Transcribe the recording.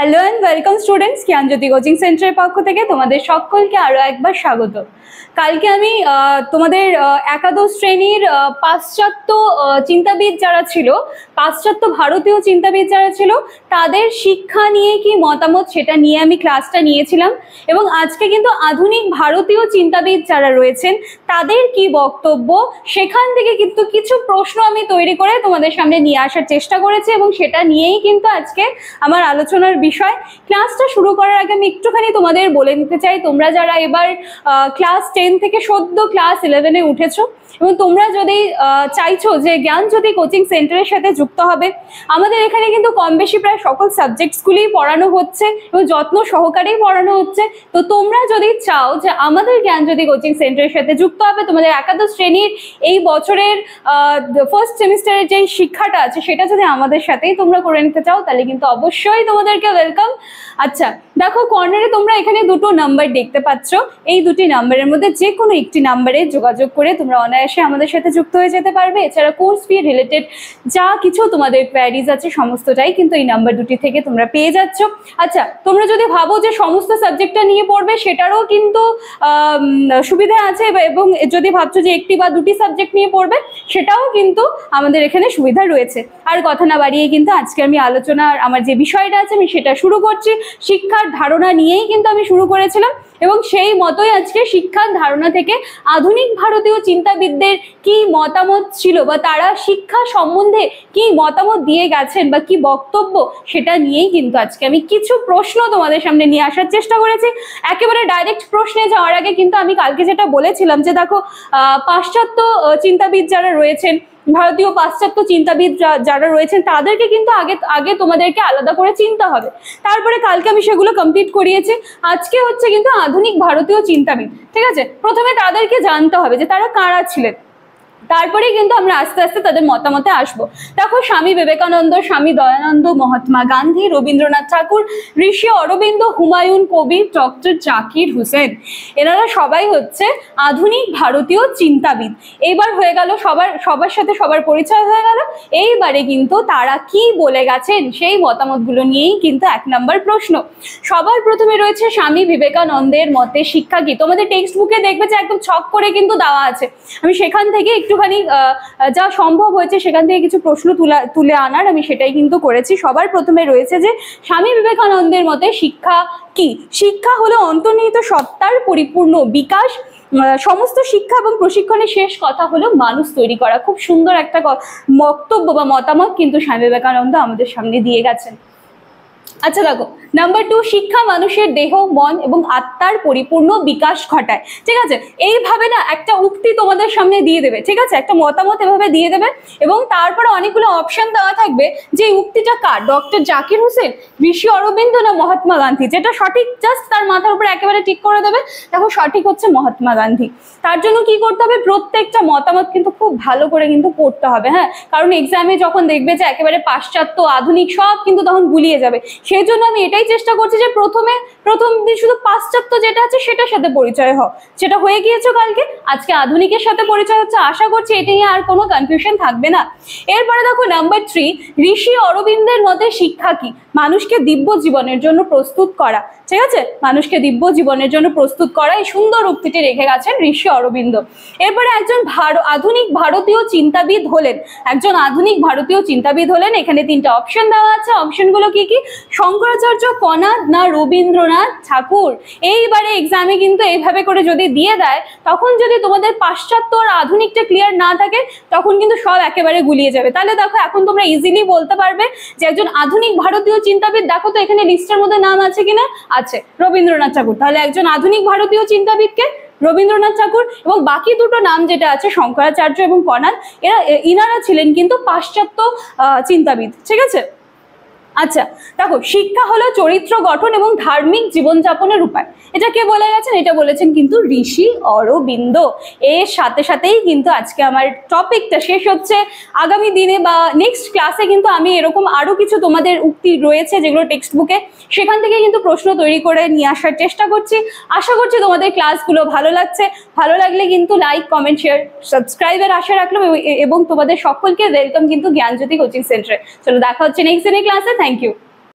Hello and welcome students, Gyanjyoti coaching সেন্টারের পক্ষ থেকে তোমাদের সকলকে আরও একবার স্বাগত। কালকে আমি তোমাদের একাদশ শ্রেণীর পাশ্চাত্য চিন্তাবিদ যারা ছিল, পাশ্চাত্য ভারতীয় চিন্তাবিদ যারা ছিল, তাদের শিক্ষা নিয়ে কি মতামত সেটা নিয়ে আমি ক্লাসটা নিয়েছিলাম। এবং আজকে কিন্তু আধুনিক ভারতীয় চিন্তাবিদ যারা রয়েছেন তাদের কি বক্তব্য, সেখান থেকে কিন্তু কিছু প্রশ্ন আমি তৈরি করে তোমাদের সামনে নিয়ে আসার চেষ্টা করেছি এবং সেটা নিয়েই কিন্তু আজকে আমার আলোচনার বিষয়। ক্লাসটা শুরু করার আগে আমি একটুখানি তোমাদের বলে নিতে চাই, তোমরা যারা এবার ক্লাস 10 থেকে সদ্য ক্লাস 11-এ উঠেছো এবং তোমরা যদি চাইছো যে জ্ঞানজ্যোতি কোচিং সেন্টারের সাথে যুক্ত হবে, আমাদের এখানে কিন্তু কম বেশি প্রায় সকল সাবজেক্টসগুলিই পড়ানো হচ্ছে এবং যত্ন সহকারেই পড়ানো হচ্ছে। তো তোমরা যদি চাও যে আমাদের জ্ঞানজ্যোতি কোচিং সেন্টারের সাথে যুক্ত হবে, তোমাদের একাদশ শ্রেণীর এই বছরের ফার্স্ট সেমিস্টারের যে শিক্ষাটা আছে সেটা যদি আমাদের সাথেই তোমরা করে নিতে চাও, তাহলে কিন্তু অবশ্যই তোমাদেরকে ওয়েলকাম। আচ্ছা দেখো, কর্নারে তোমরা এখানে দুটো নাম্বার দেখতে পাচ্ছ, এই দুটি নাম্বারের মধ্যে যে কোনো একটি নাম্বারে যোগাযোগ করে তোমরা অনায়াসে আমাদের সাথে যুক্ত হয়ে যেতে পারবে। এছাড়া কোর্স ফি রিলেটেড যা কিছু তোমাদের কোয়ারিজ আছে সমস্তটাই কিন্তু এই নাম্বার দুটি থেকে তোমরা পেয়ে যাচ্ছ। আচ্ছা, তোমরা যদি ভাবো যে সমস্ত সাবজেক্টটা নিয়ে পড়বে সেটারও কিন্তু সুবিধা আছে, এবং যদি ভাবছো যে একটি বা দুটি সাবজেক্ট নিয়ে পড়বে সেটাও কিন্তু আমাদের এখানে সুবিধা রয়েছে। আর কথা না বাড়িয়ে কিন্তু আজকে আমি আলোচনার আমার যে বিষয়টা আছে আমি সেটা শুরু করছি। শিক্ষার ধারণা নিয়েই কিন্তু আমি শুরু করেছিলাম এবং সেই মতোই আজকে শিক্ষার ধারণা থেকে আধুনিক ভারতীয় চিন্তাবিদদের কি মতামত ছিল বা তারা শিক্ষা সম্বন্ধে কি মতামত দিয়ে গেছেন বা কি বক্তব্য, সেটা নিয়েই কিন্তু আজকে আমি কিছু প্রশ্ন তোমাদের সামনে নিয়ে আসার চেষ্টা করেছি। একেবারে ডাইরেক্ট প্রশ্নে যাওয়ার আগে কিন্তু আমি কালকে যেটা বলেছিলাম যে দেখো, পাশ্চাত্য চিন্তাবিদ যারা রয়েছেন, ভারতীয় পাশ্চাত্য চিন্তাবিদ যারা রয়েছেন তাদেরকে কিন্তু আগে তোমাদেরকে আলাদা করে চিনতে হবে। তারপরে কালকে আমি সেগুলো কমপ্লিট করিয়েছি। আজকে হচ্ছে কিন্তু আধুনিক ভারতীয় চিন্তাবিদ, ঠিক আছে? প্রথমে তাদেরকে জানতে হবে যে তারা কারা ছিলেন, তারপরেই কিন্তু আমরা আস্তে আস্তে তাদের মতামতে আসবো। দেখো, স্বামী বিবেকানন্দ, স্বামী দয়ানন্দ, মহাত্মা গান্ধী, রবীন্দ্রনাথ ঠাকুর, ঋষি অরবিন্দ, হুমায়ুন কবির, ডক্টর জাকির হুসেন, এনারা সবাই হচ্ছে আধুনিক ভারতীয় চিন্তাবিদ। এইবার হয়ে গেল সবার সাথে সবার পরিচয় হয়ে গেল। এইবারে কিন্তু তারা কি বলে গেছেন সেই মতামতগুলো নিয়েই কিন্তু 1 নম্বর প্রশ্ন। সবার প্রথমে রয়েছে স্বামী বিবেকানন্দের মতে শিক্ষা কি। তোমাদের টেক্সট বুকে দেখবে যে একদম ছক করে কিন্তু দেওয়া আছে। আমি সেখান থেকে একটুখানি যা সম্ভব হয়েছে সেখান থেকে কিছু প্রশ্ন তুলে আনার আমি সেটাই কিন্তু করেছি। সবার প্রথমে রয়েছে যে স্বামী বিবেকানন্দের মতে শিক্ষা কি। শিক্ষা হলো অন্তর্নিহিত সত্তার পরিপূর্ণ বিকাশ। সমস্ত শিক্ষা এবং প্রশিক্ষণের শেষ কথা হলো মানুষ তৈরি করা। খুব সুন্দর একটা বক্তব্য বা মতামত কিন্তু স্বামী বিবেকানন্দ আমাদের সামনে দিয়ে গেছেন। আচ্ছা দেখো, নাম্বার 2, শিক্ষা মানুষের দেহ, মন এবং আত্মার পরিপূর্ণ বিকাশ ঘটায়। ঠিক আছে, এইভাবে না একটা উক্তি তোমাদের সামনে দিয়ে দেবে, ঠিক আছে, একটা মতামত এভাবে দিয়ে দেবে এবং তারপরে অনেকগুলো অপশন দেওয়া থাকবে যে উক্তিটা কার, ডক্টর জাকির হোসেন, ঋষি অরবিন্দ না মহাত্মা গান্ধী। যেটা সঠিক জাস্ট তার মাথার উপরে একেবারে টিক করে দেবে। দেখো, সঠিক হচ্ছে মহাত্মা গান্ধী। তার জন্য কি করতে হবে, প্রত্যেকটা মতামত কিন্তু খুব ভালো করে কিন্তু পড়তে হবে, হ্যাঁ, কারণ এক্সামে যখন দেখবে যে একেবারে পাশ্চাত্য আধুনিক সব কিন্তু তখন গুলিয়ে যাবে। সেই জন্য আমি এটাই চেষ্টা করছি যে প্রথম দিন শুধু পাশ্চাত্য যেটা আছে সেটার সাথে পরিচয় হও। সেটা হয়ে গিয়েছো কালকে, আজকে আধুনিকের সাথে পরিচয় হচ্ছে। আশা করছি এটা নিয়ে আর কোনো কনফিউশন থাকবে না। এরপরে দেখো, নাম্বার 3, ঋষি অরবিন্দের মতে শিক্ষা কি। মানুষকে দিব্য জীবনের জন্য প্রস্তুত করা। ঠিক আছে, মানুষকে দিব্য জীবনের জন্য প্রস্তুত করা, এই সুন্দর উক্তিটি রেখে গেছেন ঋষি অরবিন্দ। এরপরে একজন আধুনিক ভারতীয় চিন্তাবিদ হলেন, এখানে 3টা অপশন দেওয়া আছে। অপশনগুলো কি কি, শঙ্করাচার্য, কনাদ না রবীন্দ্রনাথ ঠাকুর। এইবারে এক্সামে কিন্তু এইভাবে করে যদি দিয়ে দেয়, তখন যদি তোমাদের পাশ্চাত্য আর আধুনিকটা ক্লিয়ার না থাকে তখন কিন্তু সব একেবারে গুলিয়ে যাবে। তাহলে দেখো, এখন তোমরা ইজিলি বলতে পারবে যে একজন আধুনিক ভারতীয় চিন্তাবিদ, দেখো তো এখানে লিস্টের মধ্যে নাম আছে কিনা, আছে, রবীন্দ্রনাথ ঠাকুর। তাহলে একজন আধুনিক ভারতীয় চিন্তাবিদকে রবীন্দ্রনাথ ঠাকুর, এবং বাকি দুটো নাম যেটা আছে শঙ্করাচার্য এবং কনাদ, ইনারা ছিলেন কিন্তু পাশ্চাত্য চিন্তাবিদ। ঠিক আছে, আচ্ছা দেখো, শিক্ষা হলো চরিত্র গঠন এবং ধার্মিক জীবনযাপনের উপায়। এটা কে বলে গেছেন, এটা বলেছেন কিন্তু ঋষি অরবিন্দ। এর সাথে সাথেই কিন্তু আজকে আমার টপিকটা শেষ হচ্ছে। আগামী দিনে বা নেক্সট ক্লাসে কিন্তু আমি এরকম আরো কিছু তোমাদের উক্তি রয়েছে যেগুলো টেক্সট বুকে, সেখান থেকে কিন্তু প্রশ্ন তৈরি করে নিয়ে আসার চেষ্টা করছি। আশা করছি তোমাদের ক্লাসগুলো ভালো লাগছে। ভালো লাগলে কিন্তু লাইক, কমেন্ট, শেয়ার, সাবস্ক্রাইবের আশা রাখলাম এবং তোমাদের সকলকে ওয়েলকাম কিন্তু জ্ঞানজ্যোতি কোচিং সেন্টারে। চলো দেখা হচ্ছে নেক্সট দিনের ক্লাসে। Thank you.